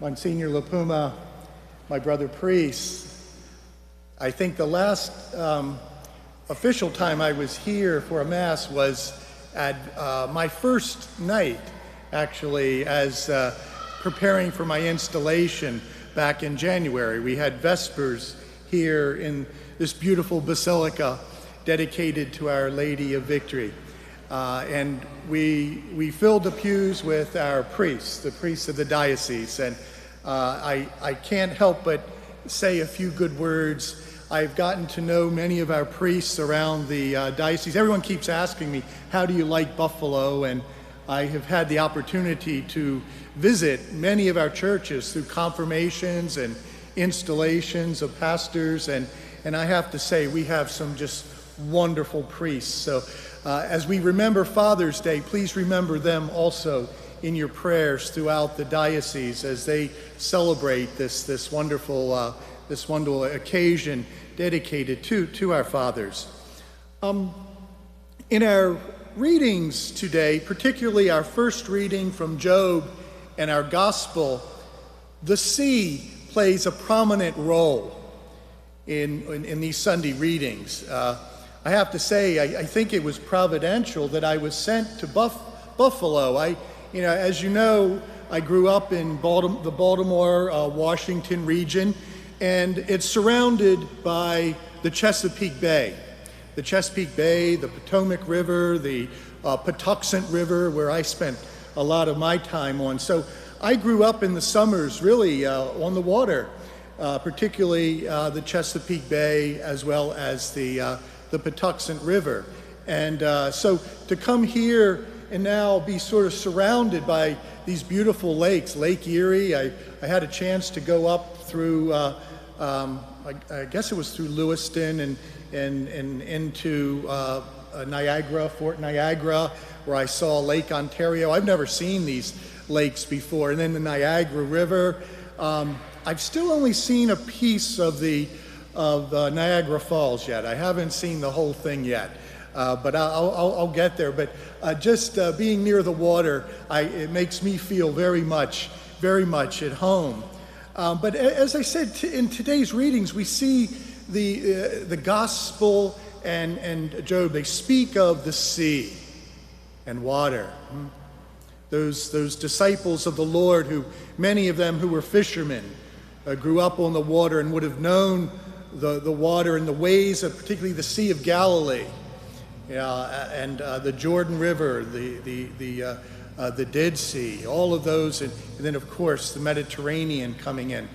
Monsignor LaPuma, my brother priest. I think the last official time I was here for a Mass was at my first night, actually, as preparing for my installation back in January. We had Vespers here in this beautiful Basilica dedicated to Our Lady of Victory. And we filled the pews with our priests, the priests of the diocese. And I can't help but say a few good words. I've gotten to know many of our priests around the diocese. Everyone keeps asking me, how do you like Buffalo? And I have had the opportunity to visit many of our churches through confirmations and installations of pastors. And I have to say, we have some just wonderful priests. So as we remember Father's Day, please remember them also in your prayers throughout the diocese as they celebrate this wonderful occasion dedicated to our fathers. In our readings today, particularly our first reading from Job and our gospel, the sea plays a prominent role in these Sunday readings. I have to say, I think it was providential that I was sent to Buffalo. As you know, I grew up in the Baltimore, Washington region, and it's surrounded by the Chesapeake Bay. The Chesapeake Bay, the Potomac River, the Patuxent River, where I spent a lot of my time on. So I grew up in the summers really on the water, particularly the Chesapeake Bay as well as the Patuxent River. And so to come here and now be sort of surrounded by these beautiful lakes, Lake Erie. I had a chance to go up through, I guess it was through Lewiston and into Niagara, Fort Niagara, where I saw Lake Ontario. I've never seen these lakes before. And then the Niagara River. I've still only seen a piece of Niagara Falls yet. I haven't seen the whole thing yet, but I'll get there. But just being near the water, it makes me feel very much at home. But as I said, in today's readings, we see the gospel and Job. They speak of the sea and water. Those disciples of the Lord, many of them who were fishermen, grew up on the water and would have known the water and the ways of particularly the Sea of Galilee, and the Jordan River, the Dead Sea, all of those, and then of course the Mediterranean coming in.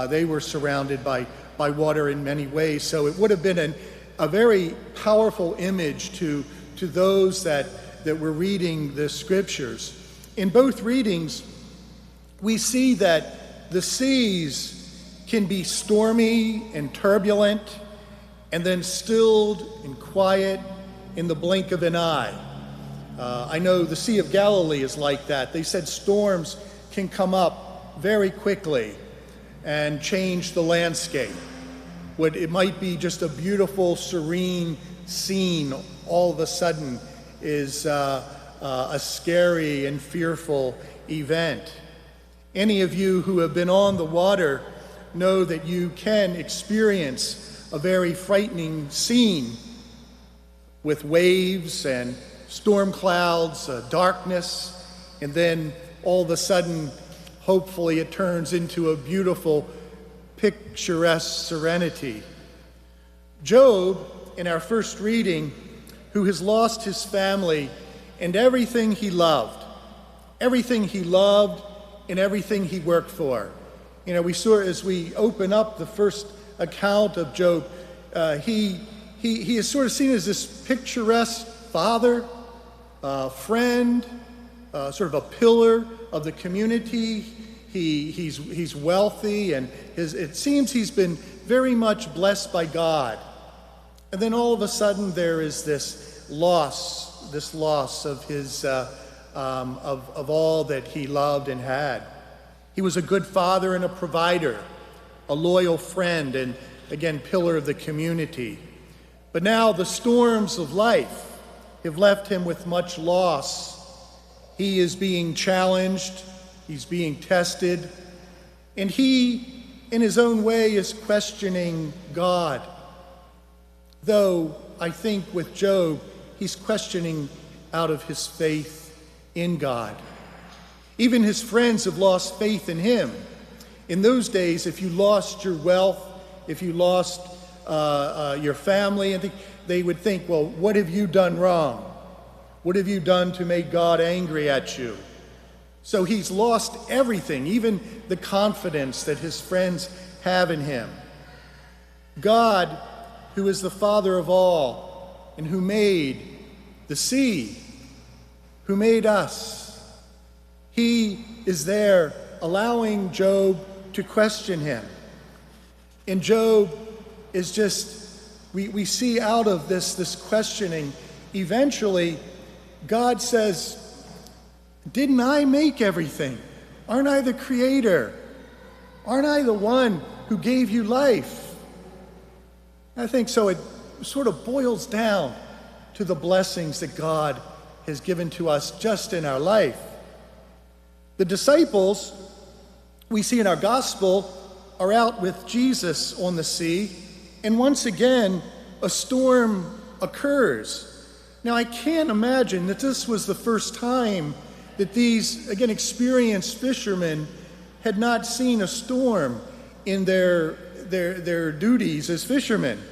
They were surrounded by water in many ways. So it would have been a very powerful image to those that were reading the scriptures. In both readings, we see that the seas can be stormy and turbulent, and then stilled and quiet in the blink of an eye. I know the Sea of Galilee is like that. They said storms can come up very quickly and change the landscape. What it might be just a beautiful, serene scene, all of a sudden is a scary and fearful event. Any of you who have been on the water know that you can experience a very frightening scene with waves and storm clouds, darkness, and then all of a sudden, hopefully it turns into a beautiful, picturesque serenity. Job, in our first reading, who has lost his family and everything he loved and everything he worked for. We saw as we open up the first account of Job, he is sort of seen as this picturesque father, friend, sort of a pillar of the community. He's wealthy, and it seems he's been very much blessed by God. And then all of a sudden there is this loss of his of all that he loved and had. He was a good father and a provider, a loyal friend, and again, pillar of the community. But now the storms of life have left him with much loss. He is being challenged, he's being tested, And he, in his own way, is questioning God. Though I think with Job, he's questioning out of his faith in God. Even his friends have lost faith in him. In those days, if you lost your wealth, if you lost your family, they would think, well, what have you done wrong? What have you done to make God angry at you? So he's lost everything, even the confidence that his friends have in him. God, who is the Father of all, and who made the sea, who made us, he is there allowing Job to question him. And Job is just, we see out of this questioning, eventually God says, didn't I make everything? Aren't I the creator? Aren't I the one who gave you life? I think so. It sort of boils down to the blessings that God has given to us just in our life. The disciples, we see in our gospel, are out with Jesus on the sea, and once again, a storm occurs. Now, I can't imagine that this was the first time that these, again, experienced fishermen had not seen a storm in their duties as fishermen.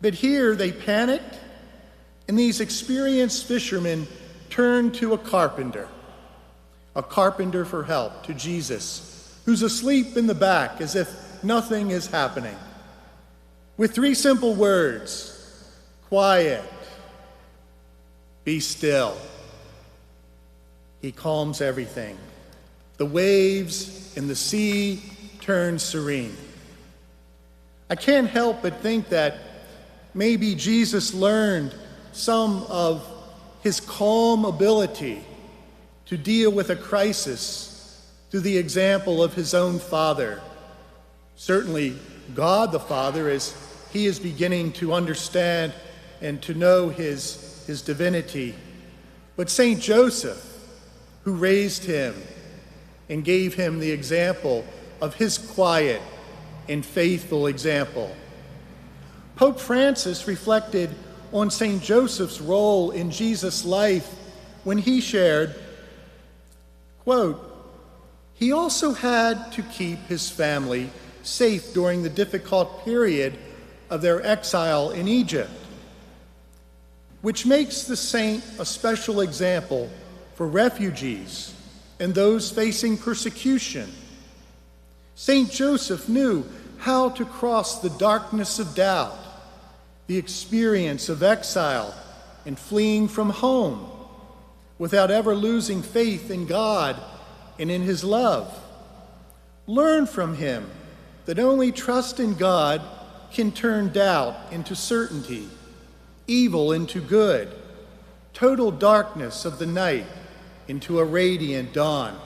But here they panicked, and these experienced fishermen turned to a carpenter for help, to Jesus, who's asleep in the back as if nothing is happening. With 3 simple words: quiet, be still. He calms everything. The waves and the sea turn serene. I can't help but think that maybe Jesus learned some of his calm ability to deal with a crisis through the example of his own Father. Certainly, God the Father, as he is beginning to understand and to know his divinity. But Saint Joseph, who raised him and gave him the example of his quiet and faithful example. Pope Francis reflected on Saint Joseph's role in Jesus' life when he shared, quote, "He also had to keep his family safe during the difficult period of their exile in Egypt, which makes the saint a special example for refugees and those facing persecution. Saint Joseph knew how to cross the darkness of doubt, the experience of exile and fleeing from home, without ever losing faith in God and in his love. Learn from him that only trust in God can turn doubt into certainty, evil into good, total darkness of the night into a radiant dawn."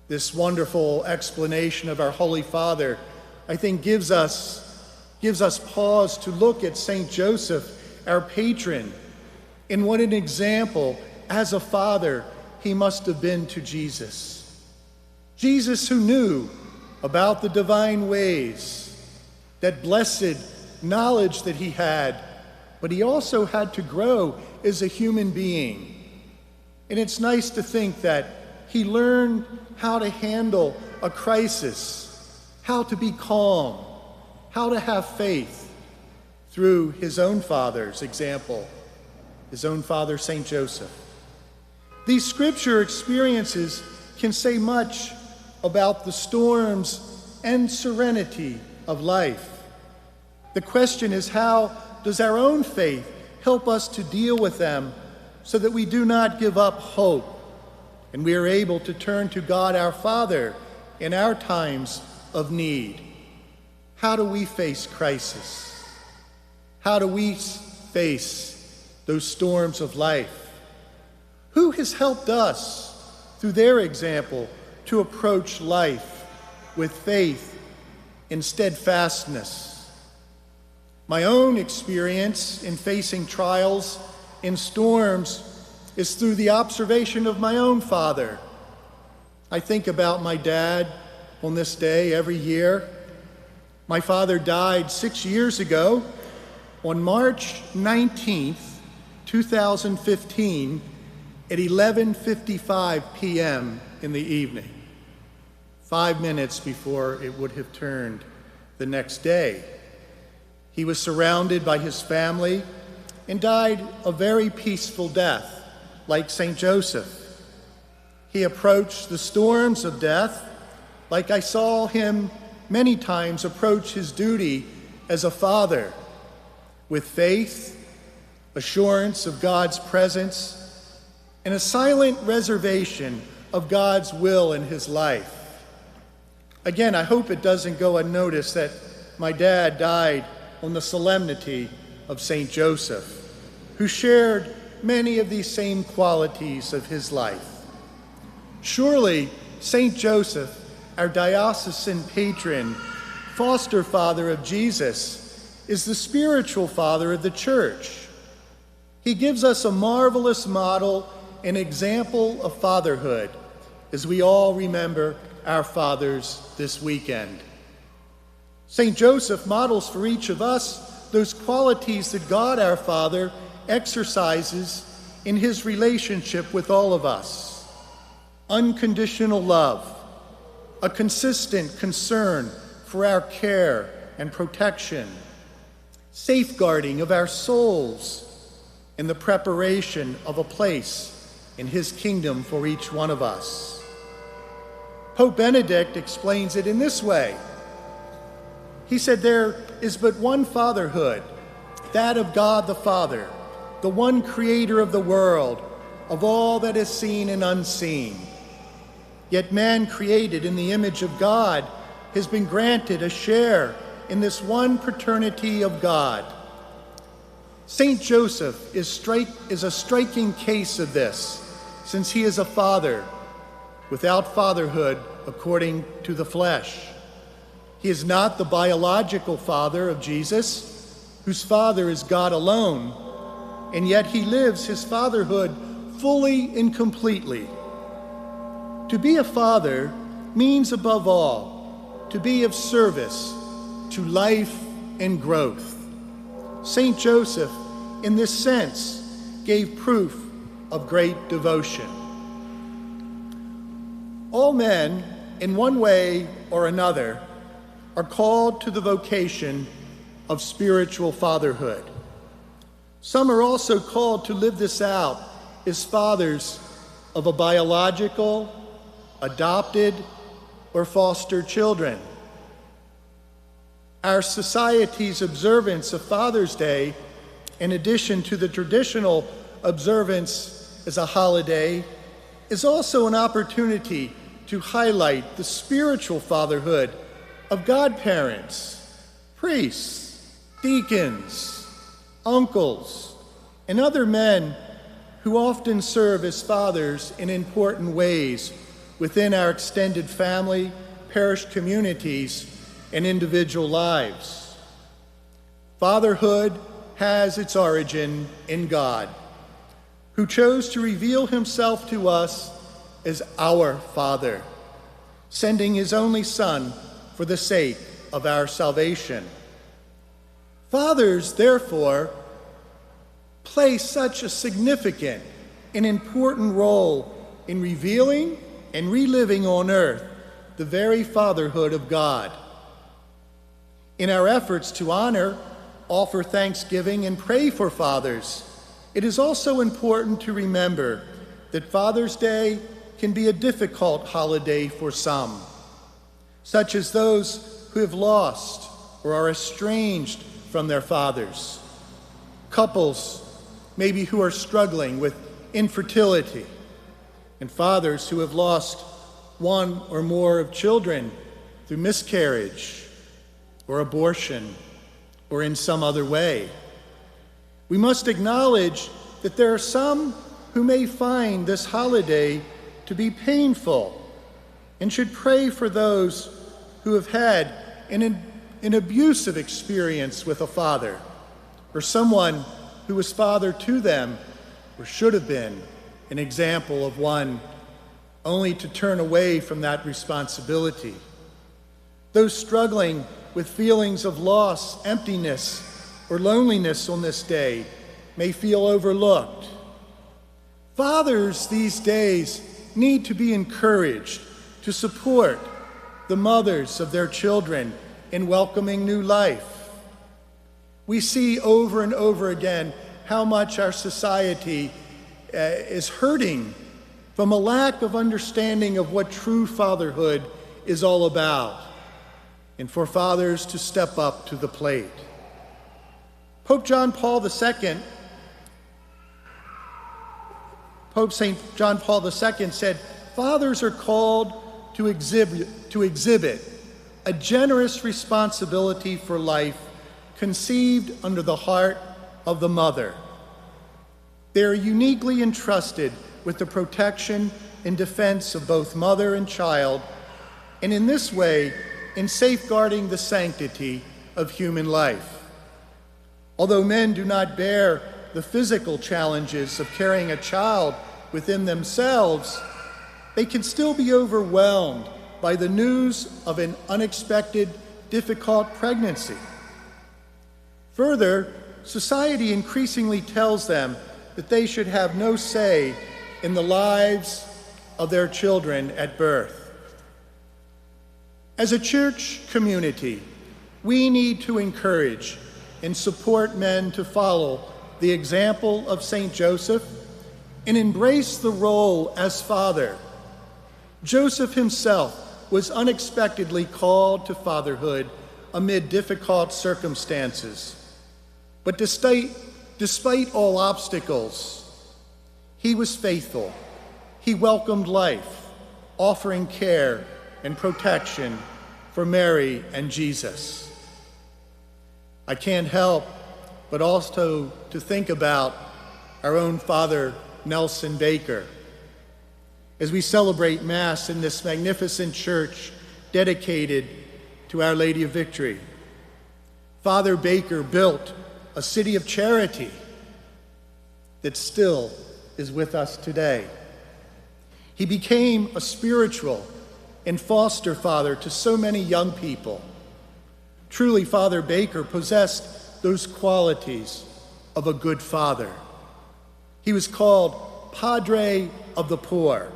This wonderful explanation of our Holy Father, I think, gives us pause to look at Saint Joseph, our patron, and what an example as a father he must have been to Jesus. Jesus, who knew about the divine ways, that blessed knowledge that he had, but he also had to grow as a human being. And it's nice to think that he learned how to handle a crisis, how to be calm, how to have faith through his own father's example, his own father, Saint Joseph. These scripture experiences can say much about the storms and serenity of life. The question is, how does our own faith help us to deal with them so that we do not give up hope and we are able to turn to God our Father in our times of need? How do we face crisis? How do we face those storms of life? Who has helped us through their example to approach life with faith and steadfastness? My own experience in facing trials and storms is through the observation of my own father. I think about my dad on this day every year. My father died 6 years ago on March 19th, 2015 at 11:55 p.m. in the evening, 5 minutes before it would have turned the next day. He was surrounded by his family and died a very peaceful death, like St. Joseph. He approached the storms of death like I saw him many times approach his duty as a father, with faith, assurance of God's presence, and a silent reservation of God's will in his life. Again, I hope it doesn't go unnoticed that my dad died on the solemnity of St. Joseph, who shared many of these same qualities of his life. Surely, St. Joseph, our diocesan patron, foster father of Jesus, is the spiritual father of the Church. He gives us a marvelous model and example of fatherhood as we all remember our fathers this weekend. St. Joseph models for each of us those qualities that God our Father exercises in his relationship with all of us. Unconditional love, a consistent concern for our care and protection, safeguarding of our souls, and the preparation of a place in his kingdom for each one of us. Pope Benedict explains it in this way. He said, "There is but one fatherhood, that of God the Father, the one creator of the world, of all that is seen and unseen. Yet man created in the image of God has been granted a share in this one paternity of God." St. Joseph is a striking case of this, since he is a father without fatherhood according to the flesh. He is not the biological father of Jesus, whose father is God alone, and yet he lives his fatherhood fully and completely. To be a father means, above all, to be of service to life and growth. St. Joseph, in this sense, gave proof of great devotion. All men, in one way or another, are called to the vocation of spiritual fatherhood. Some are also called to live this out as fathers of a biological, adopted, or foster children. Our society's observance of Father's Day, in addition to the traditional observance as a holiday, is also an opportunity to highlight the spiritual fatherhood of godparents, priests, deacons, uncles, and other men who often serve as fathers in important ways within our extended family, parish communities, and individual lives. Fatherhood has its origin in God, who chose to reveal himself to us as our Father, sending his only Son for the sake of our salvation. Fathers, therefore, play such a significant and important role in revealing and reliving on earth the very fatherhood of God. In our efforts to honor, offer thanksgiving, and pray for fathers, it is also important to remember that Father's Day can be a difficult holiday for some, such as those who have lost or are estranged from their fathers, couples maybe who are struggling with infertility, and fathers who have lost one or more of children through miscarriage or abortion or in some other way. We must acknowledge that there are some who may find this holiday to be painful and should pray for those who have had an abusive experience with a father, or someone who was father to them or should have been an example of one only to turn away from that responsibility. Those struggling with feelings of loss, emptiness, or loneliness on this day may feel overlooked. Fathers these days need to be encouraged to support the mothers of their children in welcoming new life. We see over and over again how much our society is hurting from a lack of understanding of what true fatherhood is all about, and for fathers to step up to the plate. Pope St. John Paul II said, "Fathers are called to exhibit a generous responsibility for life conceived under the heart of the mother. They are uniquely entrusted with the protection and defense of both mother and child, and in this way, in safeguarding the sanctity of human life. Although men do not bear the physical challenges of carrying a child within themselves, they can still be overwhelmed by the news of an unexpected, difficult pregnancy. Further, society increasingly tells them that they should have no say in the lives of their children at birth. As a church community, we need to encourage and support men to follow the example of St. Joseph and embrace the role as father. Joseph himself was unexpectedly called to fatherhood amid difficult circumstances. But despite all obstacles, he was faithful. He welcomed life, offering care and protection for Mary and Jesus. I can't help but also to think about our own Father Nelson Baker. As we celebrate Mass in this magnificent church dedicated to Our Lady of Victory, Father Baker built a city of charity that still is with us today. He became a spiritual and foster father to so many young people. Truly, Father Baker possessed those qualities of a good father. He was called Padre of the Poor,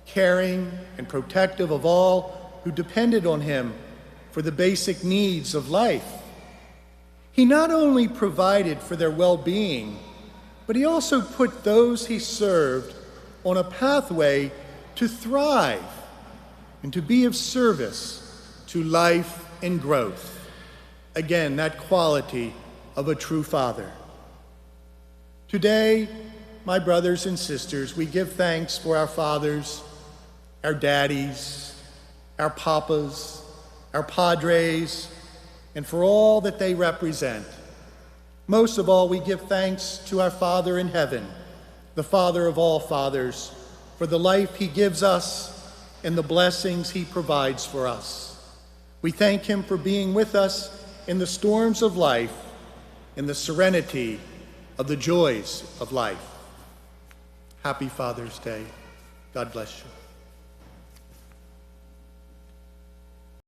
caring and protective of all who depended on him for the basic needs of life. He not only provided for their well-being, but he also put those he served on a pathway to thrive and to be of service to life and growth. Again, that quality of a true father. Today, my brothers and sisters, we give thanks for our fathers, our daddies, our papas, our padres, and for all that they represent. Most of all, we give thanks to our Father in heaven, the Father of all fathers, for the life he gives us and the blessings he provides for us. We thank him for being with us in the storms of life, in the serenity of the joys of life. Happy Father's Day. God bless you.